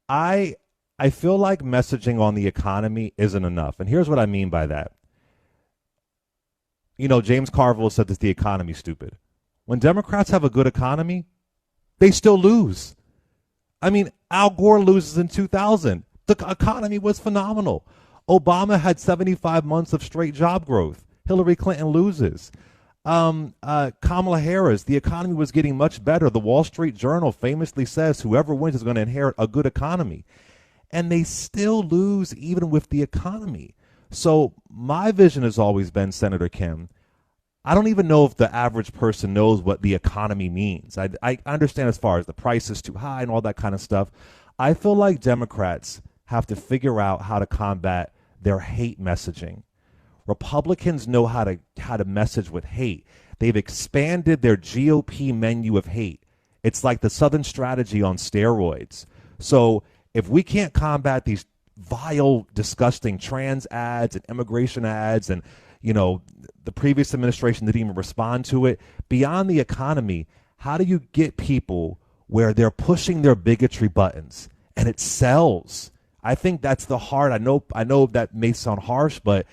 I I feel like messaging on the economy isn't enough. And here's what I mean by that. James Carville said that the economy's stupid. When Democrats have a good economy, they still lose. I mean, Al Gore loses in 2000. The economy was phenomenal. Obama had 75 months of straight job growth. Hillary Clinton loses. Kamala Harris, the economy was getting much better. The Wall Street Journal famously says whoever wins is going to inherit a good economy. And they still lose even with the economy. So my vision has always been, Senator Kim, I don't even know if the average person knows what the economy means. I understand as far as the price is too high and all that kind of stuff. I feel like Democrats have to figure out how to combat their hate messaging. Republicans know how to message with hate. They've expanded their GOP menu of hate. It's like the Southern strategy on steroids. So if we can't combat these vile, disgusting trans ads and immigration ads, and the previous administration didn't even respond to it, beyond the economy, how do you get people where they're pushing their bigotry buttons and it sells? I think that's the heart. I know that may sound harsh, but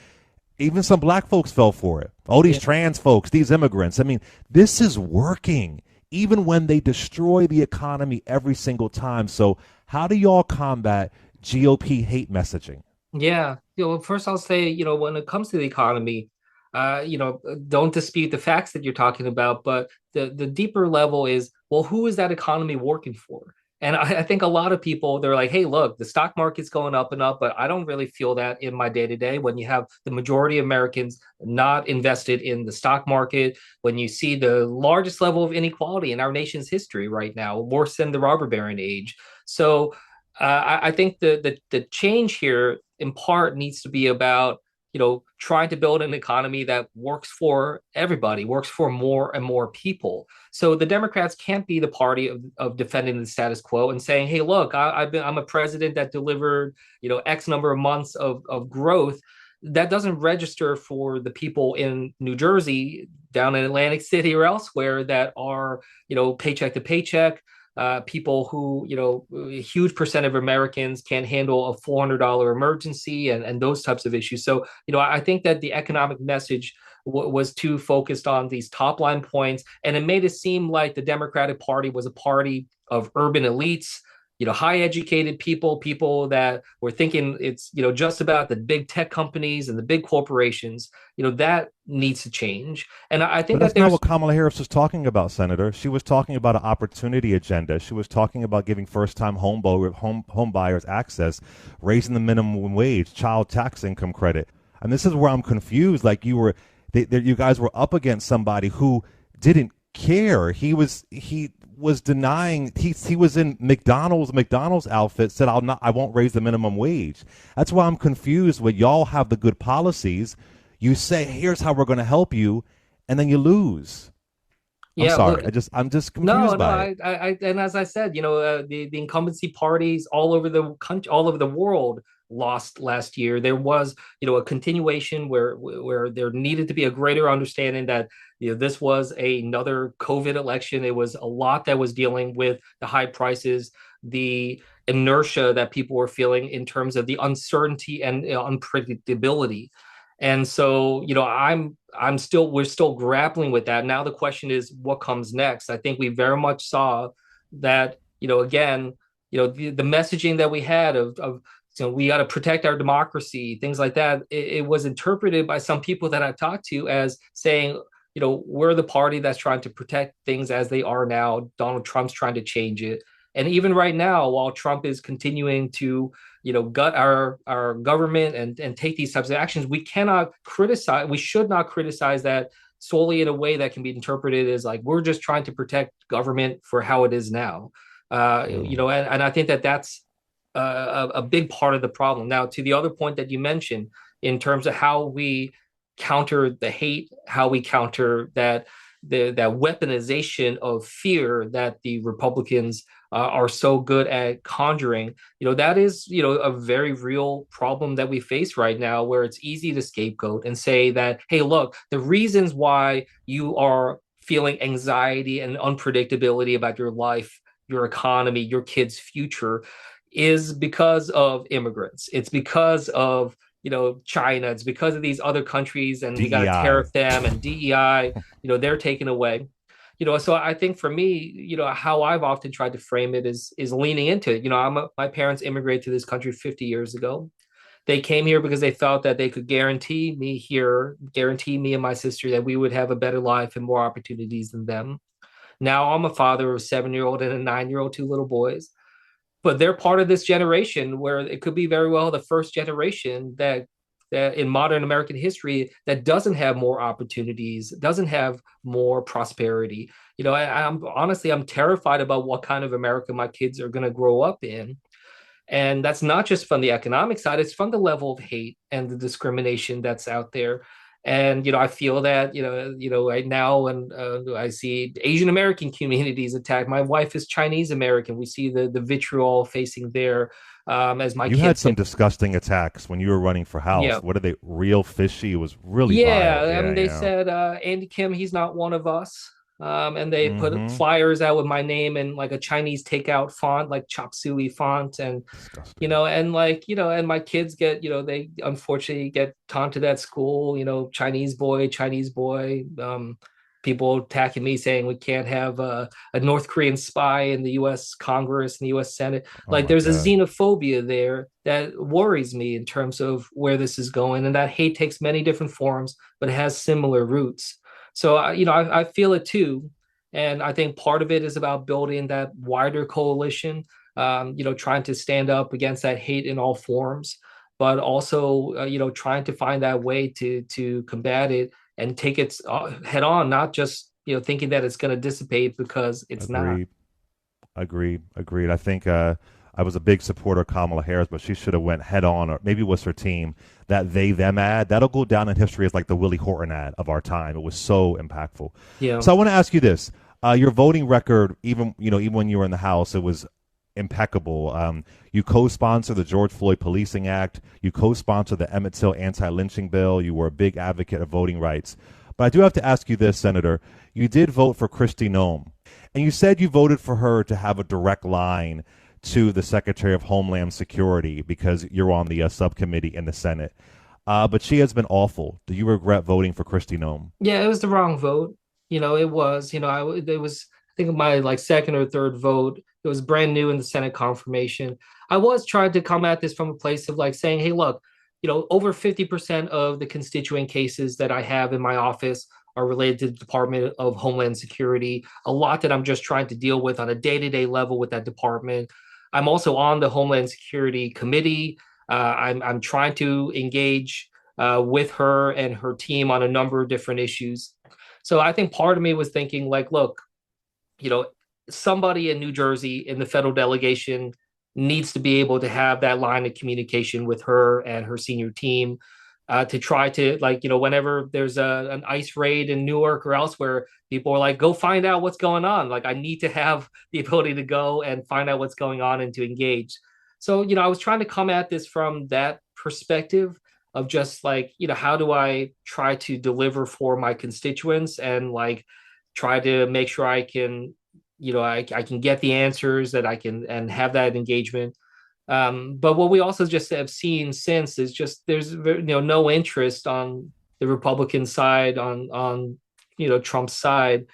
even some black folks fell for it. Oh, these Yeah. trans folks, these immigrants. I mean, this is working, even when they destroy the economy every single time. So, how do y'all combat GOP hate messaging? Yeah. First I'll say, when it comes to the economy, don't dispute the facts that you're talking about, but the deeper level is, well, who is that economy working for? And I think a lot of people, they're like, hey, look, the stock market's going up and up, but I don't really feel that in my day to day. When you have the majority of Americans not invested in the stock market, when you see the largest level of inequality in our nation's history right now, worse than the robber baron age. So I think the change here in part needs to be about trying to build an economy that works for everybody, works for more and more people. So the Democrats can't be the party of defending the status quo and saying, "Hey, look, I'm a president that delivered X number of months of growth." That doesn't register for the people in New Jersey, down in Atlantic City, or elsewhere that are paycheck to paycheck, people who, a huge percent of Americans can't handle a $400 emergency, and those types of issues. So, I think that the economic message was too focused on these top line points, and it made it seem like the Democratic Party was a party of urban elites, high educated people, people that were thinking it's, just about the big tech companies and the big corporations. That needs to change. And I But think that that's not there's, what Kamala Harris was talking about, Senator. She was talking about an opportunity agenda. She was talking about giving first-time home buyers access, raising the minimum wage, child tax income credit. And this is where I'm confused. Like you guys were up against somebody who didn't care. He was denying. He was in McDonald's outfit. Said I won't raise the minimum wage. That's why I'm confused. When y'all have the good policies, you say, here's how we're going to help you, and then you lose. I'm yeah, look, sorry. I'm just no, confused no, by it. and as I said, the incumbency parties all over the country, all over the world lost last year. There was, a continuation where there needed to be a greater understanding that, this was another COVID election. It was a lot that was dealing with the high prices, the inertia that people were feeling in terms of the uncertainty and unpredictability. And so, we're still grappling with that. Now the question is what comes next. I think we very much saw that, again, the messaging that we had of we got to protect our democracy, things like that. It was interpreted by some people that I talked to as saying, we're the party that's trying to protect things as they are now. Donald Trump's trying to change it. And even right now, while Trump is continuing to, gut our government and take these types of actions, we should not criticize that solely in a way that can be interpreted as like we're just trying to protect government for how it is now. Mm. And I think that that's a big part of the problem. Now, to the other point that you mentioned, in terms of how we counter the hate, how we counter that weaponization of fear that the Republicans are so good at conjuring, that is, a very real problem that we face right now, where it's easy to scapegoat and say that, hey, look, the reasons why you are feeling anxiety and unpredictability about your life, your economy, your kids' future is because of immigrants. It's because of China. It's because of these other countries, and we got to DEI. tariff them and DEI. They're taken away. So I think for me, how I've often tried to frame it is leaning into it. My parents immigrated to this country 50 years ago. They came here because they felt that they could guarantee me and my sister that we would have a better life and more opportunities than them. Now I'm a father of a 7-year-old and a 9-year-old, two little boys, but they're part of this generation where it could be very well the first generation that in modern American history that doesn't have more opportunities, doesn't have more prosperity. I'm honestly I'm terrified about what kind of America my kids are going to grow up in. And that's not just from the economic side, it's from the level of hate and the discrimination that's out there. And I feel that right now, and I see Asian American communities attacked. My wife is Chinese American. We see the vitriol facing there as my You had kids some get. disgusting attacks when you were running for House. Yeah, What are they? Real fishy? It was really vile. yeah. I Yeah, mean, they yeah. said Andy Kim, he's not one of us. And they put Mm-hmm. flyers out with my name in like a Chinese takeout font, like chop suey font, and Disgusting. and my kids get, they unfortunately get taunted at school, Chinese boy. People attacking me saying we can't have a North Korean spy in the U.S. Congress and the U.S. Senate. Oh Like my there's a God. xenophobia there that worries me in terms of where this is going, and that hate takes many different forms, but it has similar roots. So I feel it too, and I think part of it is about building that wider coalition, trying to stand up against that hate in all forms, but also, trying to find that way to combat it and take it head on, not just, thinking that it's going to dissipate because it's not. Agreed. Agreed. Agreed. I think I was a big supporter of Kamala Harris, but she should have went head on, or maybe it was her team. That they them ad that'll go down in history as like the Willie Horton ad of our time. It was so impactful. Yeah. So I want to ask you this: your voting record, even when you were in the House, it was impeccable. You co-sponsored the George Floyd Policing Act. You co-sponsored the Emmett Till anti-lynching bill. You were a big advocate of voting rights. But I do have to ask you this, Senator. You did vote for Kristi Noem, and you said you voted for her to have a direct line to the Secretary of Homeland Security because you're on the subcommittee in the Senate. But she has been awful. Do you regret voting for Kristi Noem? Yeah, it was the wrong vote. It was, it was, I think my like second or third vote. It was brand new in the Senate confirmation. I was trying to come at this from a place of like saying, hey, look, over 50% of the constituent cases that I have in my office are related to the Department of Homeland Security. A lot that I'm just trying to deal with on a day-to-day level with that department. I'm also on the Homeland Security Committee. I'm trying to engage with her and her team on a number of different issues. So I think part of me was thinking, like, look, you know, somebody in New Jersey in the federal delegation needs to be able to have that line of communication with her and her senior team to try to, like, whenever there's an ICE raid in Newark or elsewhere, people are like, go find out what's going on. Like, I need to have the ability to go and find out what's going on and to engage. So, I was trying to come at this from that perspective of just like, how do I try to deliver for my constituents and like try to make sure I can, I can get the answers that I can and have that engagement. But what we also just have seen since is just there's no interest on the Republican side on Trump's side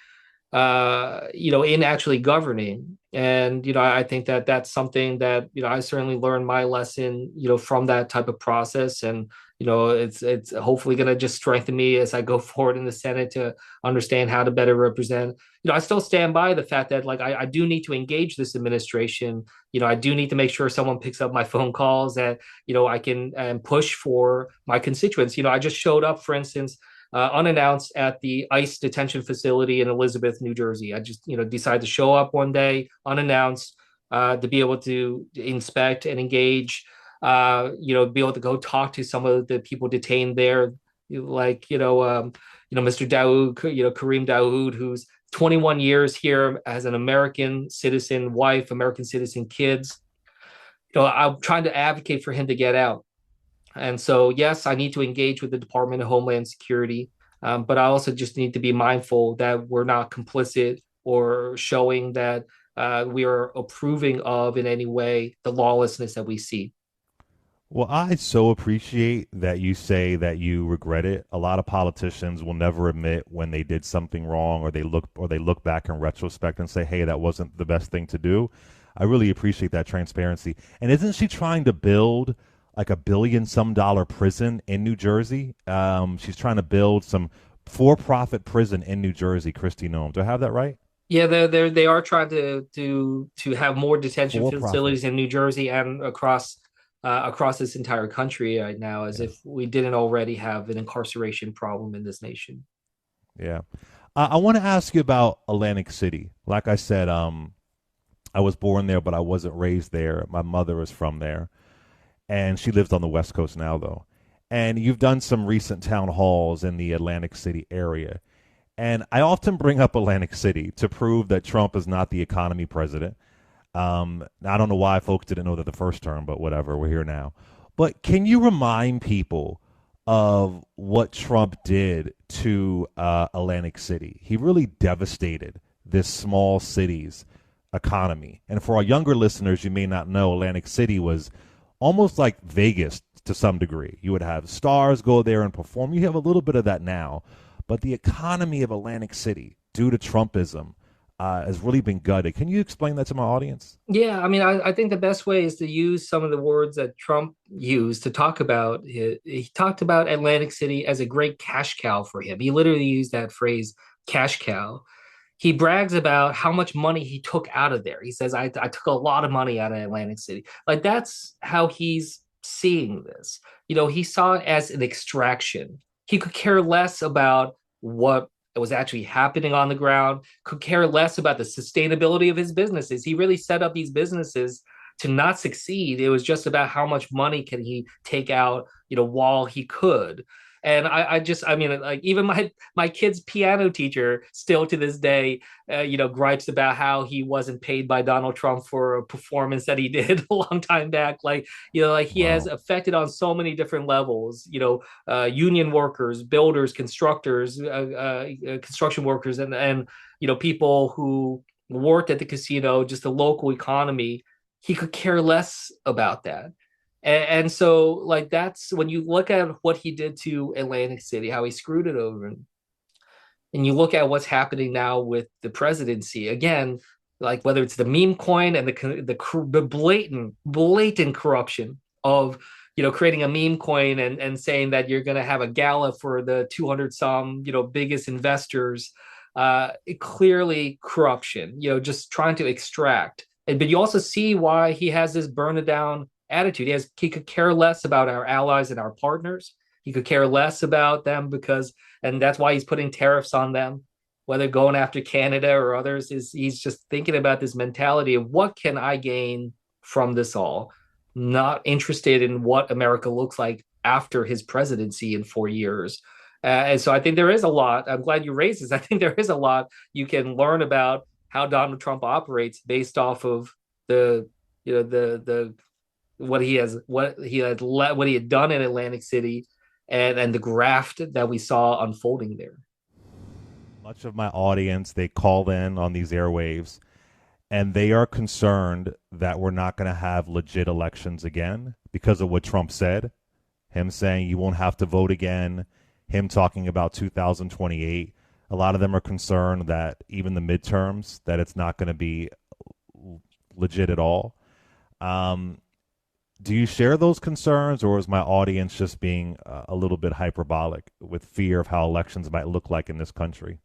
in actually governing. And, I think that that's something that, I certainly learned my lesson, from that type of process. And, it's hopefully going to just strengthen me as I go forward in the Senate to understand how to better represent. I still stand by the fact that like I do need to engage this administration. I do need to make sure someone picks up my phone calls that, I can push for my constituents. I just showed up, for instance, unannounced at the ICE detention facility in Elizabeth, New Jersey. I just, decided to show up one day unannounced to be able to inspect and engage, be able to go talk to some of the people detained there, like, Mr. Daoud, Kareem Daoud, who's 21 years here as an American citizen wife, American citizen kids. I'm trying to advocate for him to get out. And so, yes, I need to engage with the Department of Homeland Security, but I also just need to be mindful that we're not complicit or showing that we are approving of in any way the lawlessness that we see. Well, I so appreciate that you say that you regret it. A lot of politicians will never admit when they did something wrong, or they look back in retrospect and say, "Hey, that wasn't the best thing to do." I really appreciate that transparency. And isn't she trying to build like a billion some dollar prison in New Jersey? She's trying to build some for-profit prison in New Jersey, Kristi Noem. Do I have that right? Yeah, they are trying to have more detention For-profit. facilities in New Jersey and across this entire country right now, as Yeah. if we didn't already have an incarceration problem in this nation. Yeah. I want to ask you about Atlantic City. Like I said, I was born there, but I wasn't raised there. My mother is from there, and she lives on the West Coast now, though. And you've done some recent town halls in the Atlantic City area. And I often bring up Atlantic City to prove that Trump is not the economy president. I don't know why folks didn't know that the first term, but whatever, we're here now. But can you remind people of what Trump did to Atlantic City? He really devastated this small city's economy. And for our younger listeners, you may not know, Atlantic City was almost like Vegas to some degree. You would have stars go there and perform. You have a little bit of that now. But the economy of Atlantic City, due to Trumpism, has really been gutted. Can you explain that to my audience? Yeah, I mean, I think the best way is to use some of the words that Trump used to talk about. He talked about Atlantic City as a great cash cow for him. He literally used that phrase, cash cow. He brags about how much money he took out of there. He says, I took a lot of money out of Atlantic City. Like that's how he's seeing this. He saw it as an extraction. He could care less about what was actually happening on the ground, could care less about the sustainability of his businesses. He really set up these businesses to not succeed. It was just about how much money can he take out, while he could. And I mean, like even my kid's piano teacher still to this day, gripes about how he wasn't paid by Donald Trump for a performance that he did a long time back. Like he has Wow. affected on so many different levels. Union workers, builders, constructors, construction workers, and people who worked at the casino, just the local economy. He could care less about that. And so, like, that's when you look at what he did to Atlantic City, how he screwed it over, and you look at what's happening now with the presidency again, like whether it's the meme coin and the blatant corruption of creating a meme coin and saying that you're going to have a gala for the 200 some biggest investors, clearly corruption, just trying to extract. But you also see why he has this burn it down attitude. He could care less about our allies and our partners. He could care less about them and that's why he's putting tariffs on them, whether going after Canada or others. Is he's just thinking about this mentality of what can I gain from this all, not interested in what America looks like after his presidency in 4 years. And so I think there is a lot. I'm glad you raised this. I think there is a lot you can learn about how Donald Trump operates based off of the the what he had done in Atlantic City and the graft that we saw unfolding there. Much of my audience, they call in on these airwaves, and they are concerned that we're not going to have legit elections again because of what Trump said. Him saying you won't have to vote again, him talking about 2028. A lot of them are concerned that even the midterms, that it's not going to be legit at all. Um, do you share those concerns, or is my audience just being a little bit hyperbolic with fear of how elections might look like in this country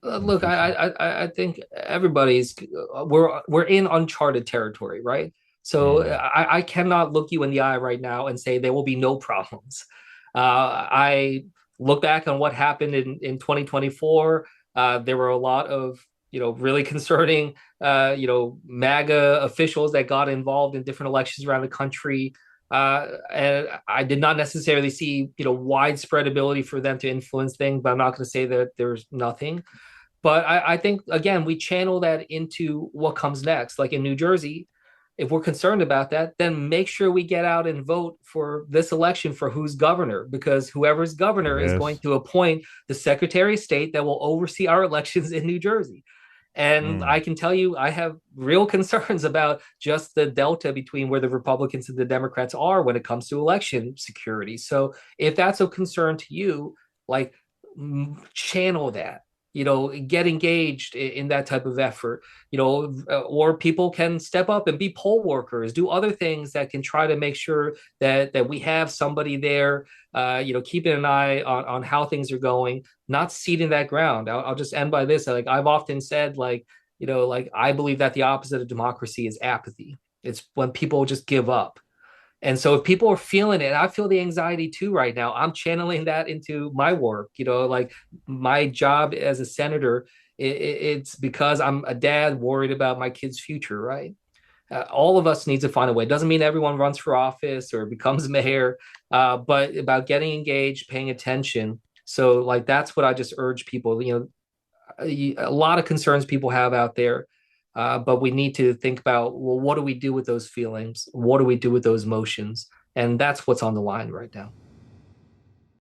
in the Look, future? I think everybody's we're in uncharted territory, right? So Mm, I cannot look you in the eye right now and say there will be no problems. I look back on what happened in 2024. There were a lot of really concerning MAGA officials that got involved in different elections around the country. And I did not necessarily see widespread ability for them to influence things, but I'm not going to say that there's nothing. But I think again we channel that into what comes next. Like in New Jersey, if we're concerned about that, then make sure we get out and vote for this election for who's governor, because whoever's governor is going yes. to appoint the Secretary of State that will oversee our elections in New Jersey. And Mm. I can tell you, I have real concerns about just the delta between where the Republicans and the Democrats are when it comes to election security. So if that's a concern to you, like channel that, get engaged in that type of effort, or people can step up and be poll workers, do other things that can try to make sure that we have somebody there, keeping an eye on how things are going, not ceding that ground. I'll just end by this. Like I've often said, like I believe that the opposite of democracy is apathy. It's when people just give up. And so if people are feeling it, I feel the anxiety too right now. I'm channeling that into my work, like my job as a senator, it's because I'm a dad worried about my kid's future, right? All of us need to find a way. It doesn't mean everyone runs for office or becomes mayor, but about getting engaged, paying attention. So like that's what I just urge people, a lot of concerns people have out there. But we need to think about, well, what do we do with those feelings? What do we do with those emotions? And that's what's on the line right now.